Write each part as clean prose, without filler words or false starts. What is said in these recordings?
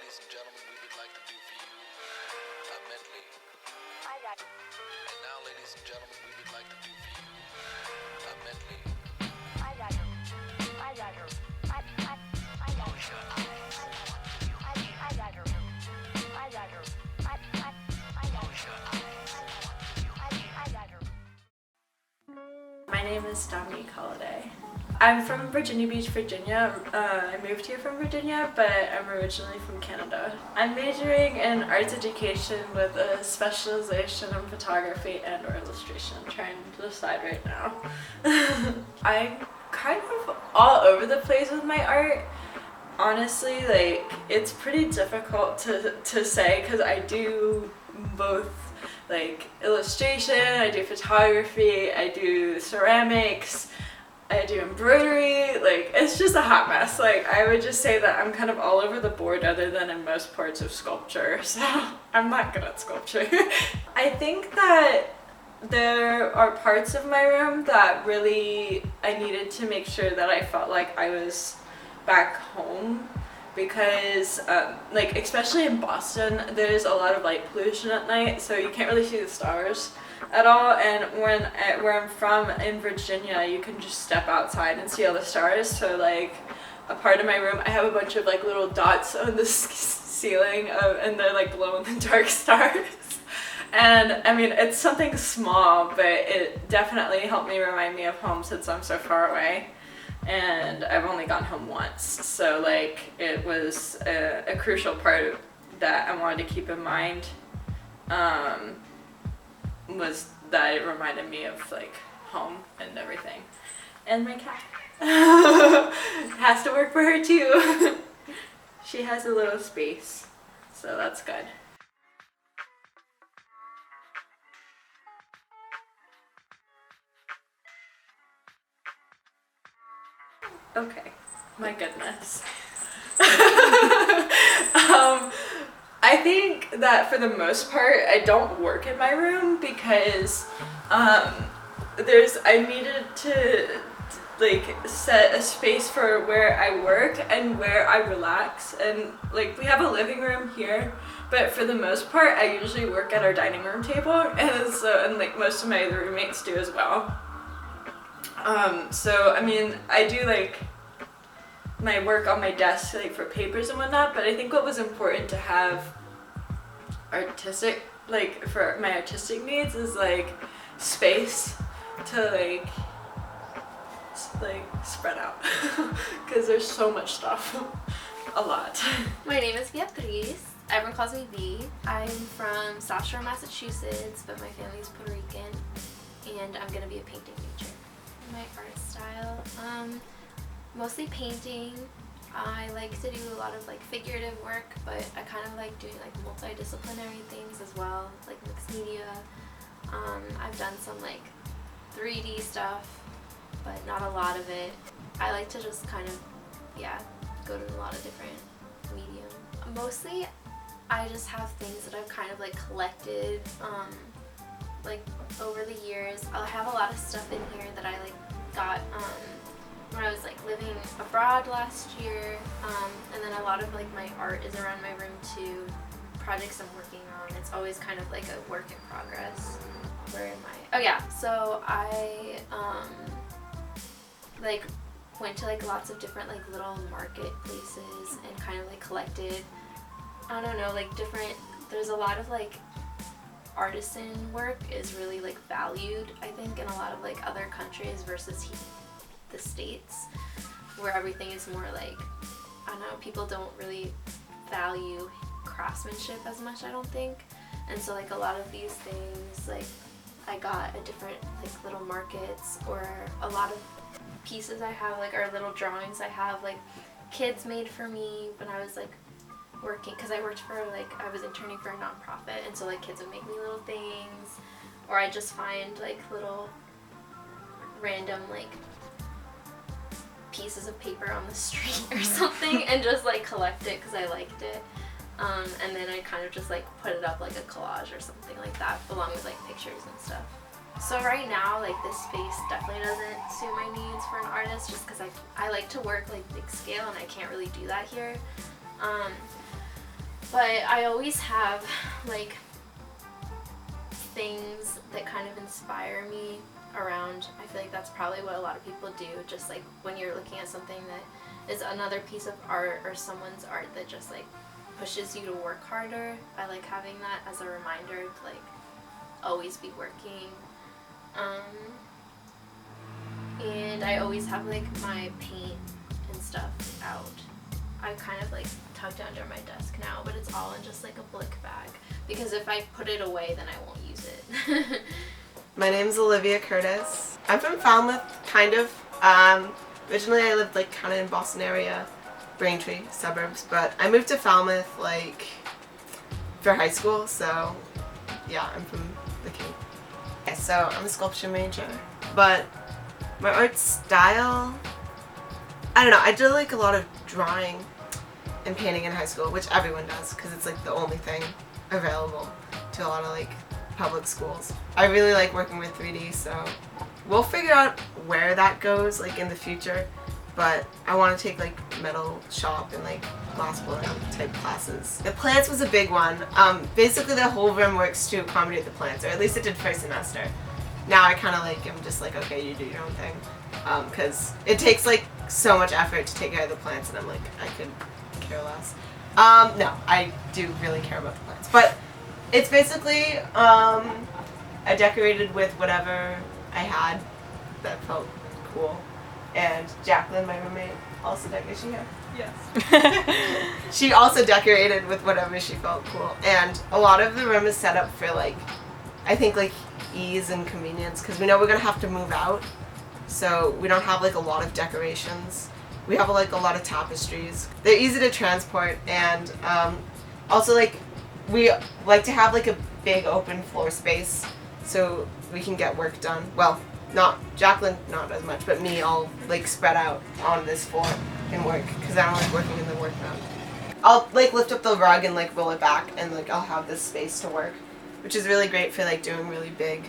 ladies and gentlemen, we would like to do for you a medley. And now, ladies and gentlemen, we would like to do for you a medley. My name is Dominique Holiday. I'm from Virginia Beach, Virginia. I moved here from Virginia, but I'm originally from Canada. I'm majoring in arts education with a specialization in photography and or illustration. I'm trying to decide right now. I'm kind of all over the place with my art. Honestly, like, it's pretty difficult to say because I do both, like, illustration, I do photography, I do ceramics, I do embroidery. Like, it's just a hot mess. Like, I would just say that I'm kind of all over the board other than in most parts of sculpture, so I'm not good at sculpture. I think that there are parts of my room that really I needed to make sure that I felt like I was back home because like, especially in Boston, there's a lot of light pollution at night, so you can't really see the stars at all. And where I'm from in Virginia, you can just step outside and see all the stars. So like, a part of my room, I have a bunch of like little dots on the ceiling and they're like glow in the dark stars. And I mean, it's something small, but it definitely helped me remind me of home since I'm so far away. And I've only gone home once, so like, it was a crucial part that I wanted to keep in mind, was that it reminded me of like home and everything. And my cat has to work for her too. She has a little space, so that's good. Okay, my goodness. I think that for the most part, I don't work in my room because I needed to like set a space for where I work and where I relax. And like, we have a living room here, but for the most part, I usually work at our dining room table, and like most of my other roommates do as well. So I mean, I do like my work on my desk like for papers and whatnot, but I think what was important to have artistic, like for my artistic needs, is like space to like spread out because there's so much stuff. A lot. My name is Beatriz. Everyone calls me V. I'm from South Shore, Massachusetts, but my family's Puerto Rican, and I'm gonna be a painting major. My art style, mostly painting. I like to do a lot of like figurative work, but I kind of like doing like multidisciplinary things as well, like mixed media. I've done some like 3D stuff, but not a lot of it. I like to just kind of, go to a lot of different mediums. Mostly, I just have things that I've kind of like collected, like over the years. I'll have a lot of stuff in here that I like got when I was like living abroad last year, and then a lot of like my art is around my room too. Projects I'm working on, it's always kind of like a work in progress. Where am I? Oh yeah, so I like went to like lots of different like little marketplaces and kind of like collected, I don't know, like different, there's a lot of like artisan work is really like valued, I think, in a lot of like other countries versus the States, where everything is more like, I don't know, people don't really value craftsmanship as much, I don't think. And so like a lot of these things, like I got at different like little markets, or a lot of pieces I have like are little drawings I have like kids made for me when I was like working, because I worked for like, I was interning for a nonprofit, and so like kids would make me little things, or I just find like little random like pieces of paper on the street or something and just like collect it because I liked it, and then I kind of just like put it up like a collage or something like that, along with like pictures and stuff. So right now, like, this space definitely doesn't suit my needs for an artist, just because I like to work like big scale and I can't really do that here. But I always have like things that kind of inspire me around. I feel like that's probably what a lot of people do, just like when you're looking at something that is another piece of art or someone's art that just like pushes you to work harder. I like having that as a reminder to like always be working. And I always have like my paint and stuff out. I kind of like tucked under my desk now, but it's all in just like a blick bag because if I put it away then I won't use it. My name's Olivia Curtis. I'm from Falmouth, kind of. Originally I lived like kind of in Boston area, Braintree, suburbs, but I moved to Falmouth like for high school, so yeah, I'm from the Cape. Okay, so I'm a sculpture major, but my art style, I don't know, I did like a lot of drawing and painting in high school, which everyone does because it's like the only thing available to a lot of like public schools. I really like working with 3D, so we'll figure out where that goes like in the future, but I want to take like metal shop and like glass blowing type classes. The plants was a big one. Basically the whole room works to accommodate the plants, or at least it did first semester. Now I kind of like am just like, okay, you do your own thing, because it takes like so much effort to take care of the plants, and I'm like, I could care less. No, I do really care about the plants, but it's basically I decorated with whatever I had that felt cool. And Jacqueline, my roommate, also decorated. Is she here? Yes. She also decorated with whatever she felt cool. And a lot of the room is set up for like, I think like ease and convenience, because we know we're gonna have to move out, so we don't have like a lot of decorations. We have like a lot of tapestries. They're easy to transport, and also like we like to have like a big open floor space so we can get work done. Well, not Jacqueline, not as much, but me, I'll like spread out on this floor and work because I don't like working in the workroom. I'll like lift up the rug and like roll it back, and like I'll have this space to work, which is really great for like doing really big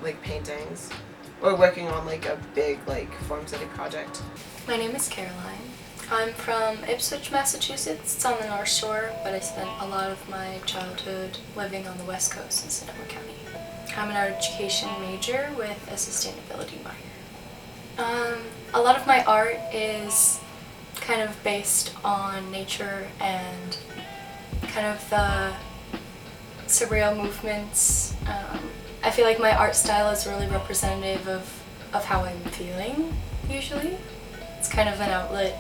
like paintings or working on like a big like form city project. My name is Caroline. I'm from Ipswich, Massachusetts. It's on the North Shore, but I spent a lot of my childhood living on the West Coast in Sonoma County. I'm an art education major with a sustainability minor. A lot of my art is kind of based on nature and kind of the surreal movements. I feel like my art style is really representative of how I'm feeling, usually. It's kind of an outlet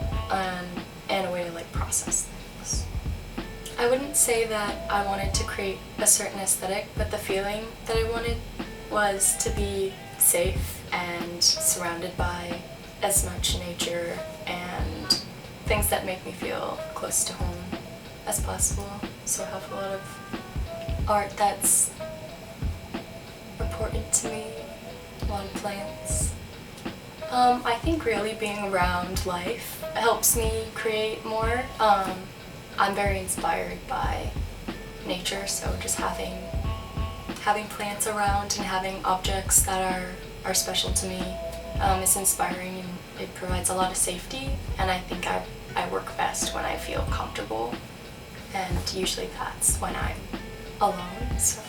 and a way to like process things. I wouldn't say that I wanted to create a certain aesthetic, but the feeling that I wanted was to be safe and surrounded by as much nature and things that make me feel close to home as possible. So I have a lot of art that's important to me, a lot of plants. I think really being around life helps me create more. I'm very inspired by nature, so just having plants around and having objects that are special to me is inspiring, and it provides a lot of safety, and I think I work best when I feel comfortable, and usually that's when I'm alone, so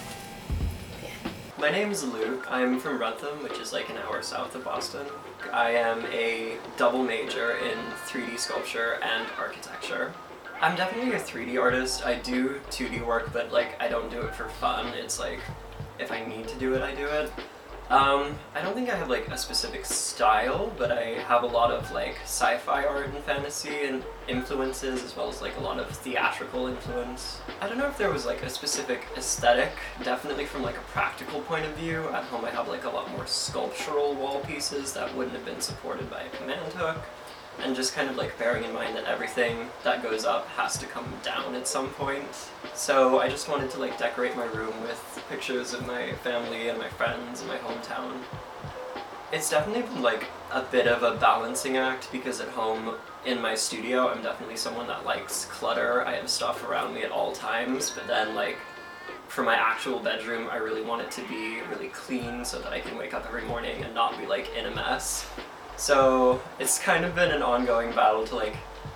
yeah. My name is Luke. I'm from Rentham, which is like an hour south of Boston. I am a double major in 3D sculpture and architecture. I'm definitely a 3D artist. I do 2D work, but like I don't do it for fun. It's like if I need to do it, I do it. I don't think I have like a specific style, but I have a lot of like sci-fi art and fantasy and influences, as well as like a lot of theatrical influence. I don't know if there was like a specific aesthetic. Definitely from like a practical point of view, at home I have like a lot more sculptural wall pieces that wouldn't have been supported by a command hook. And just kind of like bearing in mind that everything that goes up has to come down at some point. So I just wanted to like decorate my room with pictures of my family and my friends and my hometown. It's definitely been like a bit of a balancing act, because at home in my studio I'm definitely someone that likes clutter. I have stuff around me at all times, but then like for my actual bedroom I really want it to be really clean so that I can wake up every morning and not be like in a mess. So it's kind of been an ongoing battle to like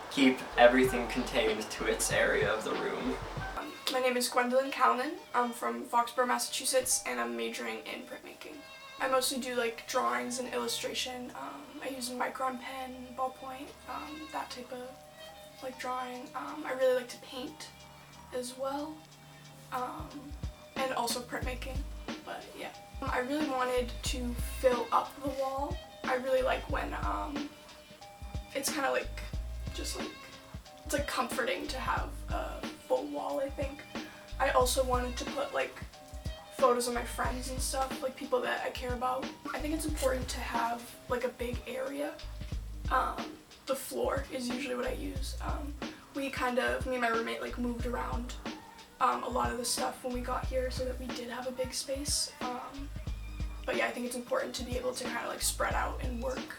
keep everything contained to its area of the room. My name is GWENDOLYN CALNAN. I'm from Foxborough, Massachusetts, and I'm majoring in printmaking. I mostly do like drawings and illustration. I use a micron pen, ballpoint, that type of like drawing. I really like to paint as well, and also printmaking, but yeah. I really wanted to fill up the wall. I really like when it's kind of like, just like, it's like comforting to have a full wall, I think. I also wanted to put like photos of my friends and stuff, like people that I care about. I think it's important to have like a big area. The floor is usually what I use. Me and my roommate like moved around a lot of the stuff when we got here so that we did have a big space. But yeah, I think it's important to be able to kind of like spread out and work.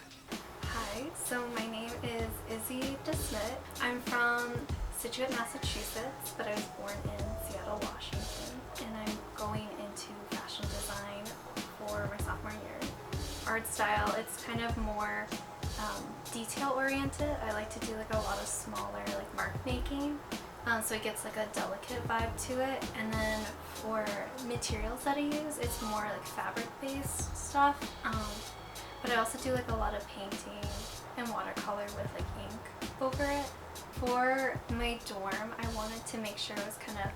Hi, so my name is Izzy DeSmit. I'm from Situate, Massachusetts, but I was born in Seattle, Washington, and I'm going into fashion design for my sophomore year. Art style, it's kind of more detail oriented. I like to do like a lot of smaller like mark making, so it gets like a delicate vibe to it. And then for materials that I use, it's more like fabric based stuff, but I also do like a lot of painting and watercolor with like ink over it. For my dorm, I wanted to make sure it was kind of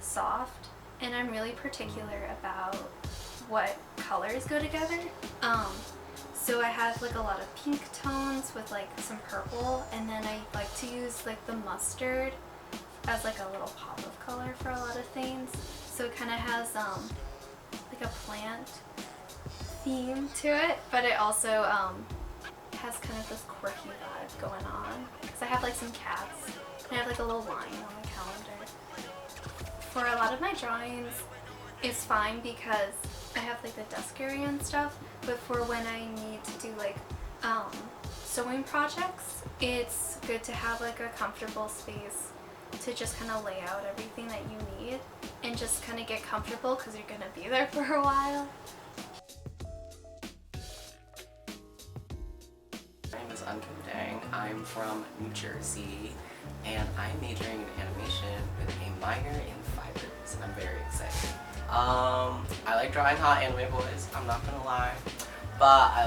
soft, and I'm really particular about what colors go together. So I have like a lot of pink tones with like some purple, and then I like to use like the mustard as like a little pop of color for a lot of things. So it kind of has like a plant theme to it, but it also has kind of this quirky vibe going on. Because I have like some cats, and I have like a little line on the calendar. For a lot of my drawings, it's fine because I have like the desk area and stuff, but for when I need to do like sewing projects, it's good to have like a comfortable space to just kind of lay out everything that you need and just kind of get comfortable because you're gonna be there for a while. My name is Untitled. I'm from New Jersey, and I'm majoring in animation with a minor in fibers. I'm very excited. I like drawing hot anime boys, I'm not gonna lie, but I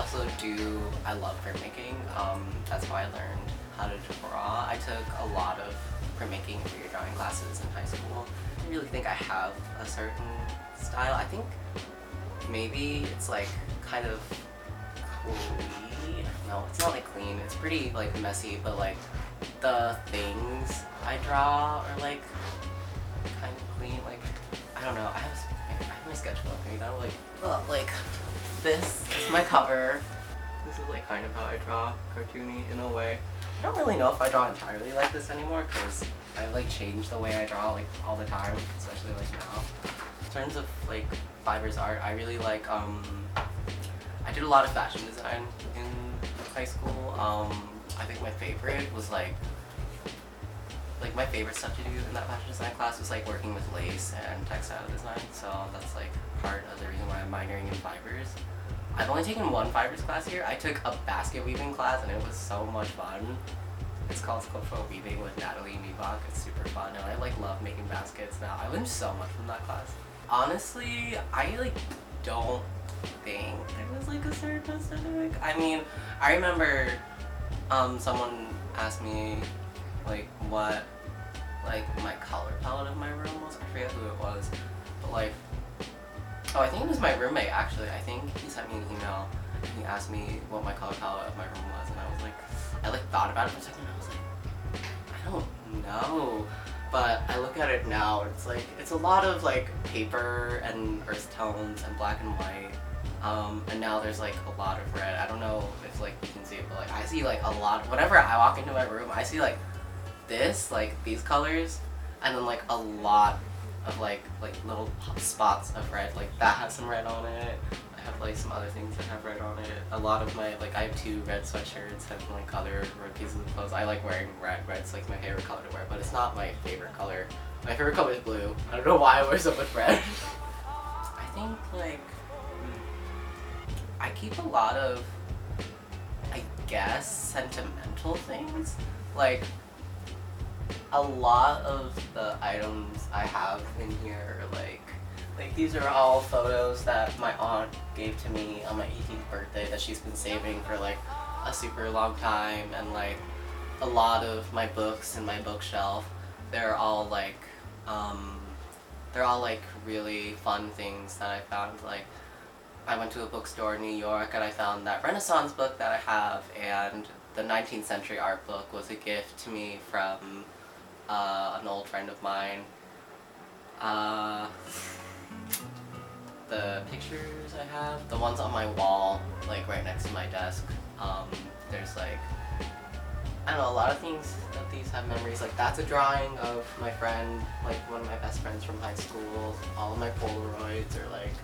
love printmaking. That's how I learned how to draw. I took a lot of printmaking and figure drawing classes in high school. I really think I have a certain style. I think maybe it's like kind of clean. No, it's not like clean. It's pretty like messy, but like the things I draw are like kind of clean. Like I don't know. I have my sketchbook, you know, like this is my cover. This is like kind of how I draw, cartoony in a way. I don't really know if I draw entirely like this anymore because I like change the way I draw like all the time, especially like now. In terms of like fibers art, I really like I did a lot of fashion design in high school. I think my favorite was like my favorite stuff to do in that fashion design class was like working with lace and textile design, so that's like part of the reason why I'm minoring in fibers. I've only taken one fibers class here. I took a basket weaving class and it was so much fun. It's called Sculptural Weaving with Natalie Meebach. It's super fun and I like love making baskets now. I learned so much from that class. Honestly, I like don't think there was like a certain aesthetic. I mean, I remember someone asked me like what like my color palette of my room was. I forget who it was, but like, oh, I think it was my roommate actually. I think he sent me an email and he asked me what my color palette of my room was, and I was like, I like thought about it for a second and I was like, I don't know. But I look at it now and it's like, it's a lot of like paper and earth tones and black and white. And now there's like a lot of red. I don't know if like you can see it, but like I see like a lot, whenever I walk into my room, I see like this, like these colors, and then like a lot of like little spots of red, like that has some red on it. I have like some other things that have red on it. A lot of my, like I have 2 red sweatshirts and like other red pieces of clothes. I like wearing red. Red's like my favorite color to wear, but it's not my favorite color. My favorite color is blue. I don't know why I wear so much red. I think like I keep a lot of, I guess, sentimental things. Like a lot of the items I have in here are like these are all photos that my aunt gave to me on my 18th birthday that she's been saving for like a super long time, and like a lot of my books in my bookshelf, they're all like really fun things that I found. Like I went to a bookstore in New York and I found that Renaissance book that I have, and the 19th century art book was a gift to me from an old friend of mine. The pictures I have, the ones on my wall, like right next to my desk, there's like, I don't know, a lot of things that these have memories. Like that's a drawing of my friend, like one of my best friends from high school. All of my Polaroids are like,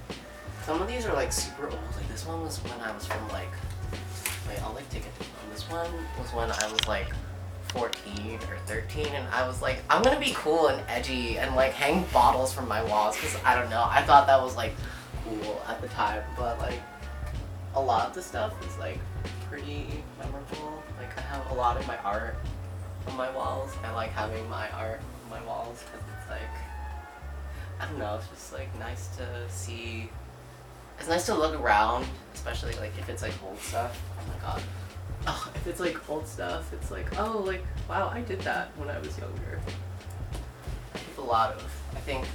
some of these are like super old. Like this one was when I was from like, wait, I'll like take it. This one was when I was like 14 or 13, and I was like, I'm gonna be cool and edgy and like hang bottles from my walls, because I don't know, I thought that was like cool at the time. But like a lot of the stuff is like pretty memorable. Like I have a lot of my art on my walls. I like having my art on my walls because it's like, I don't know, it's just like nice to see. It's nice to look around, especially like if it's like old stuff. Oh my god. Oh, if it's like old stuff, it's like, oh, like, wow, I did that when I was younger. I keep I think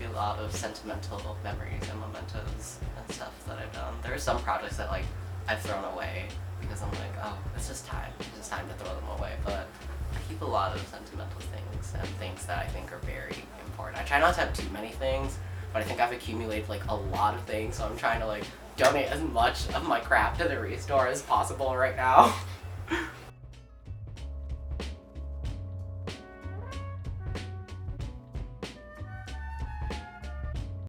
a lot of sentimental memories and mementos and stuff that I've done. There are some projects that like I've thrown away because I'm like, oh, it's just time to throw them away. But I keep a lot of sentimental things and things that I think are very important. I try not to have too many things, but I think I've accumulated like a lot of things, so I'm trying to like donate as much of my crap to the Restore as possible right now.